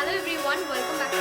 Hello everyone, welcome back to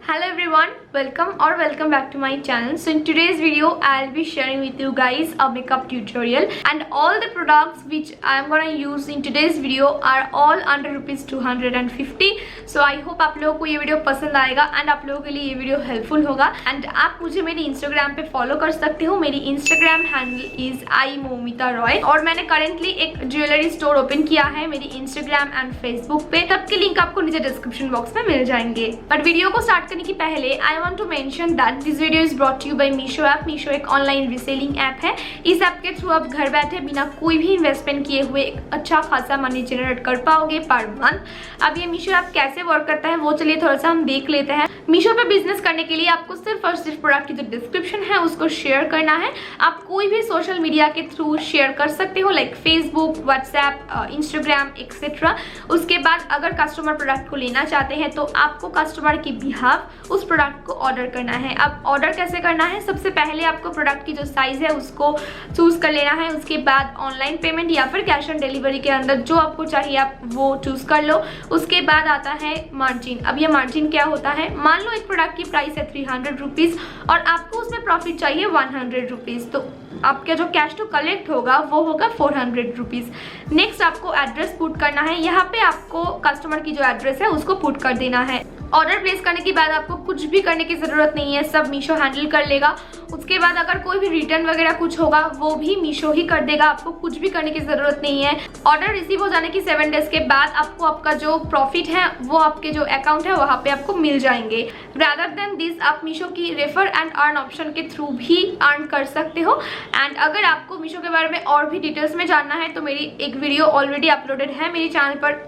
Hello everyone, welcome back to my channel. So in today's video I'll be sharing with you guys a makeup tutorial, and all the products which I'm gonna use in today's video are all under rupees 250. So I hope आप लोगों को ये video पसंद आएगा and आप लोगों के लिए ये वीडियो हेल्पफुल होगा। एंड आप मुझे मेरी इंस्टाग्राम पे फॉलो कर सकते हो। मेरी Instagram handle is Moumita Roy, और मैंने करेंटली एक ज्वेलरी स्टोर ओपन किया है मेरी इंस्टाग्राम एंड फेसबुक पे। सबके लिंक आपको नीचे डिस्क्रिप्शन बॉक्स में मिल जाएंगे। बट वीडियो को स्टार्ट करने की पहले I want to mention that this video is brought to you by Meesho app. Meesho एक ऑनलाइन रीसेलिंग ऐप है। इस ऐप के थ्रू आप घर बैठे बिना कोई भी इन्वेस्टमेंट किए हुए एक अच्छा खासा मनी जनरेट कर पाओगे पर मंथ। अब ये मीशो ऐप कैसे वर्क करता है वो चलिए थोड़ा सा हम देख लेते हैं। मीशो पे बिजनेस करने के लिए आपको सिर्फ और सिर्फ प्रोडक्ट की जो डिस्क्रिप्शन है उसको शेयर करना है। आप कोई भी सोशल मीडिया के थ्रू शेयर कर सकते हो, like Facebook, WhatsApp, Instagram etcetera. उसके बाद अगर कस्टमर प्रोडक्ट को लेना चाहते हैं तो आपको कस्टमर की बिहाफ उस प्रोडक्ट को ऑर्डर करना है। अब ऑर्डर कैसे करना है, सबसे पहले आपको प्रोडक्ट की जो साइज है उसको चूज कर लेना है। उसके बाद ऑनलाइन पेमेंट या फिर कैश ऑन डिलीवरी के अंदर जो आपको चाहिए आप वो चूज कर लो। उसके बाद आता है मार्जिन। अब ये मार्जिन क्या होता है, मान लो एक प्रोडक्ट की प्राइस है 300 रुपीज और आपको उसमें प्रॉफिट चाहिए 100 रुपीज, तो आपका जो कैश टू कलेक्ट होगा वो होगा 400 रुपीज। नेक्स्ट आपको एड्रेस पुट करना है। यहाँ पे आपको कस्टमर की जो एड्रेस है उसको पुट कर देना है। ऑर्डर प्लेस करने के बाद आपको कुछ भी करने की ज़रूरत नहीं है, सब मीशो हैंडल कर लेगा। उसके बाद अगर कोई भी रिटर्न वगैरह कुछ होगा वो भी मीशो ही कर देगा, आपको कुछ भी करने की ज़रूरत नहीं है। ऑर्डर रिसीव हो जाने की 7 डेज के बाद आपको आपका जो प्रॉफिट है वो आपके जो अकाउंट है वहाँ पे आपको मिल जाएंगे। रादर देन दिस आप मीशो की रेफर एंड अर्न ऑप्शन के थ्रू भी अर्न कर सकते हो। एंड अगर आपको मीशो के बारे में और भी डिटेल्स में जानना है तो मेरी एक वीडियो ऑलरेडी अपलोडेड है मेरे चैनल पर,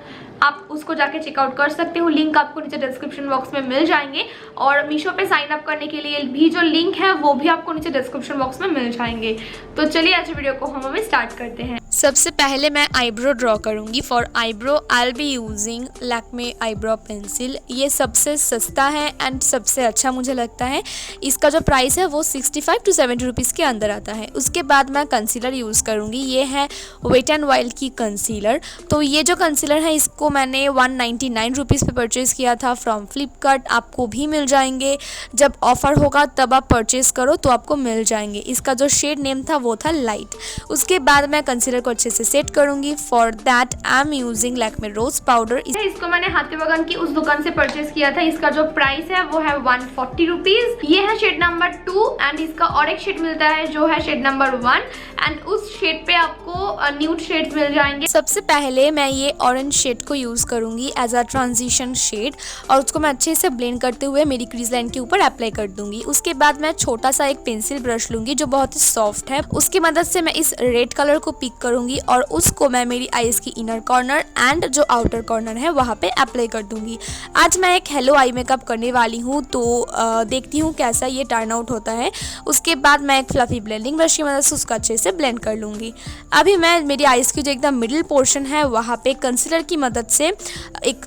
आप उसको जाके चेकआउट कर सकते हो। लिंक आपको नीचे डिस्क्रिप्शन बॉक्स में मिल जाएंगे, और मीशो पे साइन अप करने के लिए भी जो लिंक है वो भी आपको नीचे डिस्क्रिप्शन बॉक्स में मिल जाएंगे। तो चलिए आज वीडियो को हम अभी स्टार्ट करते हैं। सबसे पहले मैं आईब्रो ड्रॉ करूंगी। For eyebrow I be using Lakme eyebrow pencil. ये सबसे सस्ता है एंड सबसे अच्छा मुझे लगता है। इसका जो प्राइस है वो 65 to 70 रुपीज़ के अंदर आता है। उसके बाद मैं कंसीलर यूज़ करूंगी। ये है वेट एंड वाइल्ड की कंसीलर। तो ये जो कंसीलर है इसको मैंने 199 रुपीज़ पे परचेज़ किया था फ्रॉम फ्लिपकार्ट। आपको भी मिल जाएंगे, जब ऑफ़र होगा तब आप परचेज़ करो तो आपको मिल जाएंगे। इसका जो शेड नेम था वो था लाइट। उसके बाद मैं कंसीलर को अच्छे से सेट करूंगी। For that I am using Lakme rose powder. इसको मैंने हाथी बगान की उस दुकान से परचेज किया था। इसका जो प्राइस है वो है 140 रुपीज। ये है शेड नंबर 2 एंड इसका और एक शेड मिलता है जो है शेड नंबर 1 एंड उस शेड पे आपको न्यूड शेड्स मिल जाएंगे। सबसे पहले मैं ये ऑरेंज शेड को यूज करूंगी एज अ ट्रांजिशन शेड, और उसको मैं अच्छे से ब्लेंड करते हुए मेरी क्रीज लाइन के ऊपर अप्लाई कर दूंगी। उसके बाद मैं छोटा सा एक पेंसिल ब्रश लूंगी जो बहुत ही सॉफ्ट है। उसकी मदद से मैं इस रेड कलर को पिक करूंगी और उसको मैं मेरी आईज की इनर कॉर्नर एंड जो आउटर कॉर्नर है वहाँ पे अप्लाई कर दूंगी। आज मैं एक हेलो आई मेकअप करने वाली हूँ, तो देखती हूँ कैसा ये टर्न आउट होता है। उसके बाद मैं एक फ्लफी ब्लेंडिंग ब्रश की मदद से उसको अच्छे से ब्लेंड कर लूँगी। अभी मैं मेरी आईज की जो एकदम मिडिल पोर्शन है वहाँ पे कंसीलर की मदद से एक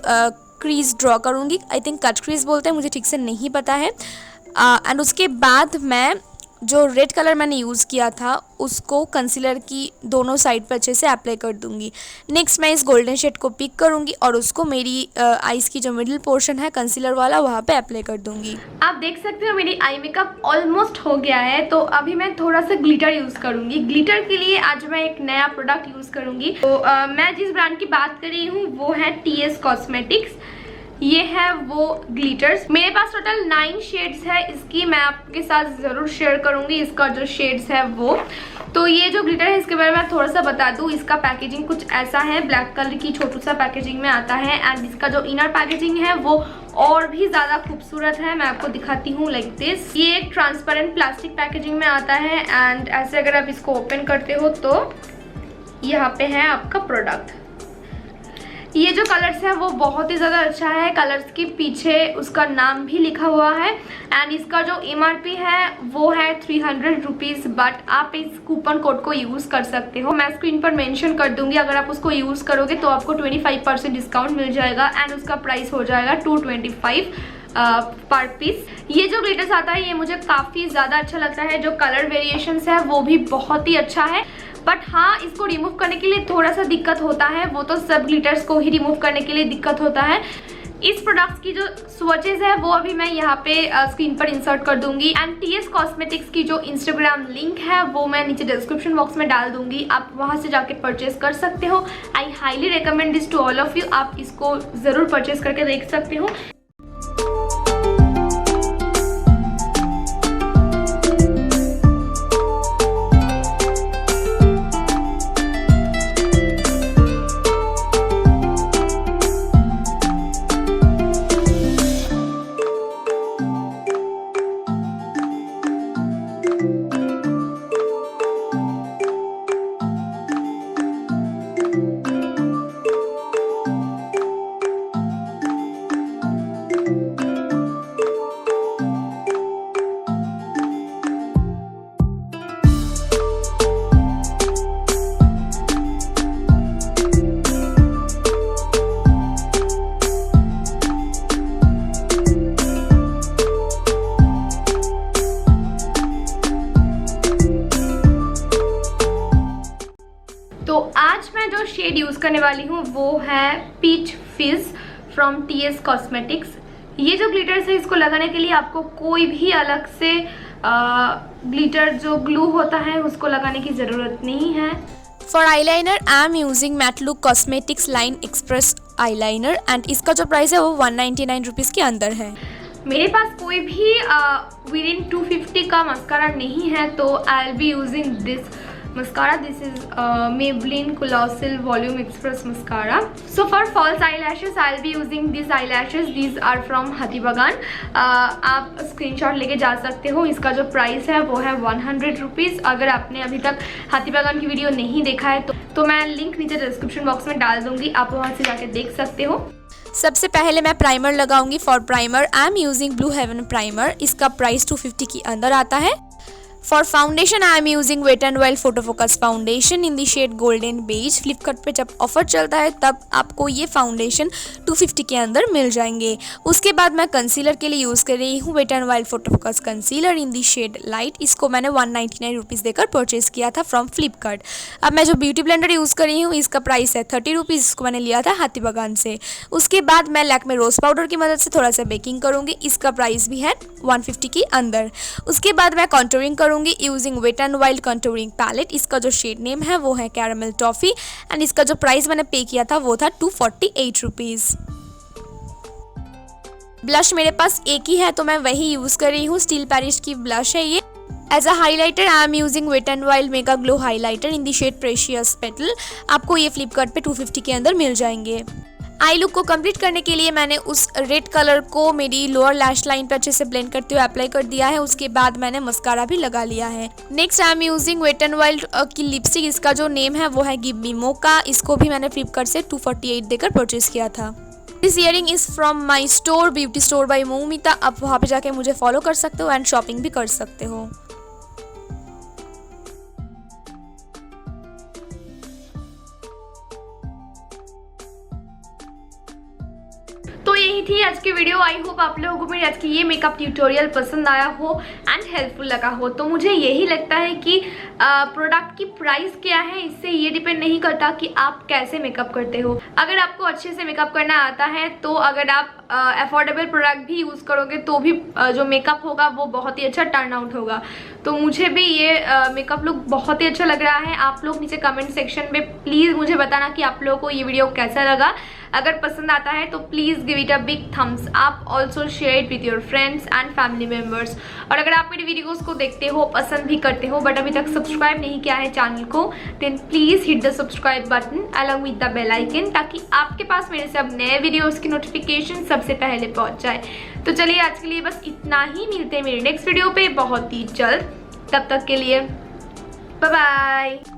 क्रीज ड्रॉ करूँगी। आई थिंक कट क्रीज बोलते हैं, मुझे ठीक से नहीं पता है। एंड उसके बाद मैं जो रेड कलर मैंने यूज़ किया था उसको कंसीलर की दोनों साइड पर अच्छे से अप्लाई कर दूंगी। नेक्स्ट मैं इस गोल्डन शेड को पिक करूंगी और उसको मेरी आईज की जो मिडिल पोर्शन है कंसीलर वाला वहाँ पे अप्लाई कर दूंगी। आप देख सकते हो मेरी आई मेकअप ऑलमोस्ट हो गया है, तो अभी मैं थोड़ा सा ग्लिटर यूज़ करूंगी। ग्लिटर के लिए आज मैं एक नया प्रोडक्ट यूज़ करूंगी। तो मैं जिस ब्रांड की बात कर रही हूँ वो है TS कॉस्मेटिक्स। ये है वो ग्लिटर्स। मेरे पास टोटल 9 शेड्स है इसकी, मैं आपके साथ ज़रूर शेयर करूँगी इसका जो शेड्स है वो। तो ये जो ग्लिटर है इसके बारे में थोड़ा सा बता दूँ। इसका पैकेजिंग कुछ ऐसा है, ब्लैक कलर की छोटू सा पैकेजिंग में आता है एंड इसका जो इनर पैकेजिंग है वो और भी ज़्यादा खूबसूरत है। मैं आपको दिखाती हूँ लाइक दिस। ये एक ट्रांसपेरेंट प्लास्टिक पैकेजिंग में आता है एंड ऐसे अगर आप इसको ओपन करते हो तो यहाँ पे है आपका प्रोडक्ट। ये जो कलर्स है वो बहुत ही ज़्यादा अच्छा है। कलर्स के पीछे उसका नाम भी लिखा हुआ है एंड इसका जो MRP है वो है 300 रुपीज़, बट आप इस कूपन कोड को यूज़ कर सकते हो। मैं स्क्रीन पर मेंशन कर दूंगी, अगर आप उसको यूज़ करोगे तो आपको 25% डिस्काउंट मिल जाएगा एंड उसका प्राइस हो जाएगा 225 पर पीस। ये जो ग्लिटर्स आता है ये मुझे काफ़ी ज़्यादा अच्छा लगता है। जो कलर वेरिएशंस है वो भी बहुत ही अच्छा है, बट हाँ इसको रिमूव करने के लिए थोड़ा सा दिक्कत होता है। वो तो सब ग्लिटर्स को ही रिमूव करने के लिए दिक्कत होता है। इस प्रोडक्ट्स की जो स्वचेज है वो अभी मैं यहाँ पे स्क्रीन पर इंसर्ट कर दूंगी एंड TS कॉस्मेटिक्स की जो इंस्टाग्राम लिंक है वो मैं नीचे डिस्क्रिप्शन बॉक्स में डाल दूंगी, आप वहाँ से जाके परचेज कर सकते हो। I highly recommend this to all of you, आप इसको ज़रूर परचेज करके देख सकते हो। तो आज मैं जो शेड यूज़ करने वाली हूँ वो है पीच फिज फ्रॉम TS कॉस्मेटिक्स। ये जो ग्लिटर्स है इसको लगाने के लिए आपको कोई भी अलग से ग्लिटर जो ग्लू होता है उसको लगाने की ज़रूरत नहीं है। For eyeliner I am using mat look cosmetics line express eyeliner and इसका जो प्राइस है वो 199 रुपीज़ के अंदर है। मेरे पास कोई भी विदिन 250 का मस्कारा नहीं है, तो I will be using this mascara. This is Maybelline Colossal Volume Express mascara. So for false eyelashes I'll be using these eyelashes. These are from हाथी बागान. आप स्क्रीनशॉट लेके जा सकते हो। इसका जो प्राइस है वो है 100 रुपीज़। अगर आपने अभी तक हाथी बागान की वीडियो नहीं देखा है तो मैं लिंक नीचे डिस्क्रिप्शन बॉक्स में डाल दूंगी, आप वहाँ से जाके देख सकते हो। सबसे पहले मैं प्राइमर लगाऊंगी। For primer I am using Blue Heaven primer. इसका प्राइस 250 के अंदर आता है। For foundation I am using Wet and Wild photo focus foundation in the shade golden beige. Flipkart पे जब ऑफर चलता है तब आपको ये फाउंडेशन 250 के अंदर मिल जाएंगे। उसके बाद मैं कंसीलर के लिए यूज़ कर रही हूँ Wet and Wild photo focus concealer in the shade light. इसको मैंने 199 रुपीज़ देकर परचेज़ किया था फ्रॉम फ्लिपकार्ट। अब मैं जो ब्यूटी ब्लेंडर यूज़ कर रही हूँ इसका प्राइस है 30 रुपीज़। इसको मैंने लिया था हाथी बागान से। उसके बाद मैं लैक्मे रोज़ पाउडर की मदद से थोड़ा सा बेकिंग करूँगी। इसका प्राइस भी है 150 के अंदर। उसके बाद मैं कॉन्टूरिंग करूँगी using Wet and Wild contouring palette. इसका जो शेड नेम है वो है कैरामल टॉफी एंड इसका जो प्राइस मैंने पे किया था वो था 248 रुपीज़। ब्लश मेरे पास एक ही है तो मैं वही यूज़ कर रही हूँ। स्टील पैरिश की ब्लश है ये। As a highlighter I am using Wet and Wild mega glow highlighter in the shade precious petal. आपको ये फ्लिपकार्ट पे 250 के अंदर मिल जाएंगे। आई लुक को कंप्लीट करने के लिए मैंने उस रेड कलर को मेरी लोअर लैश लाइन पर अच्छे से ब्लेंड करते हुए अप्लाई कर दिया है। उसके बाद मैंने मस्कारा भी लगा लिया है। Next I am using Wet and Wild की लिपस्टिक। इसका जो नेम है वो है गिव मी मोका। इसको भी मैंने फ्लिपकार्ट से 248 देकर परचेज किया था। This earring is from my store beauty store by Momita. आप वहाँ पे जाके मुझे फॉलो कर सकते हो एंड शॉपिंग भी कर सकते हो। तो यही थी आज की वीडियो। आई होप आप लोगों को मेरी आज की ये मेकअप ट्यूटोरियल पसंद आया हो एंड हेल्पफुल लगा हो। तो मुझे यही लगता है कि प्रोडक्ट की प्राइस क्या है इससे ये डिपेंड नहीं करता कि आप कैसे मेकअप करते हो। अगर आपको अच्छे से मेकअप करना आता है तो अगर आप अफोर्डेबल प्रोडक्ट भी यूज़ करोगे तो भी जो मेकअप होगा वो बहुत ही अच्छा टर्न आउट होगा। तो मुझे भी ये मेकअप लुक बहुत ही अच्छा लग रहा है। आप लोग नीचे कमेंट सेक्शन में प्लीज़ मुझे बताना कि आप लोगों को ये वीडियो कैसा लगा। अगर पसंद आता है तो please give it a big thumbs up. Also share it with your friends and family members. और अगर आप मेरी वीडियोज़ को देखते हो, पसंद भी करते हो, बट अभी तक सब्सक्राइब नहीं किया है चैनल को, then please hit the subscribe button along with the bell icon, ताकि आपके पास मेरे से अब नए वीडियोज़ की नोटिफिकेशन सबसे पहले पहुँच जाए। तो चलिए आज के लिए बस इतना ही। मिलते हैं मेरे नेक्स्ट वीडियो पे बहुत ही जल्द। तब तक के लिए बाय बाय।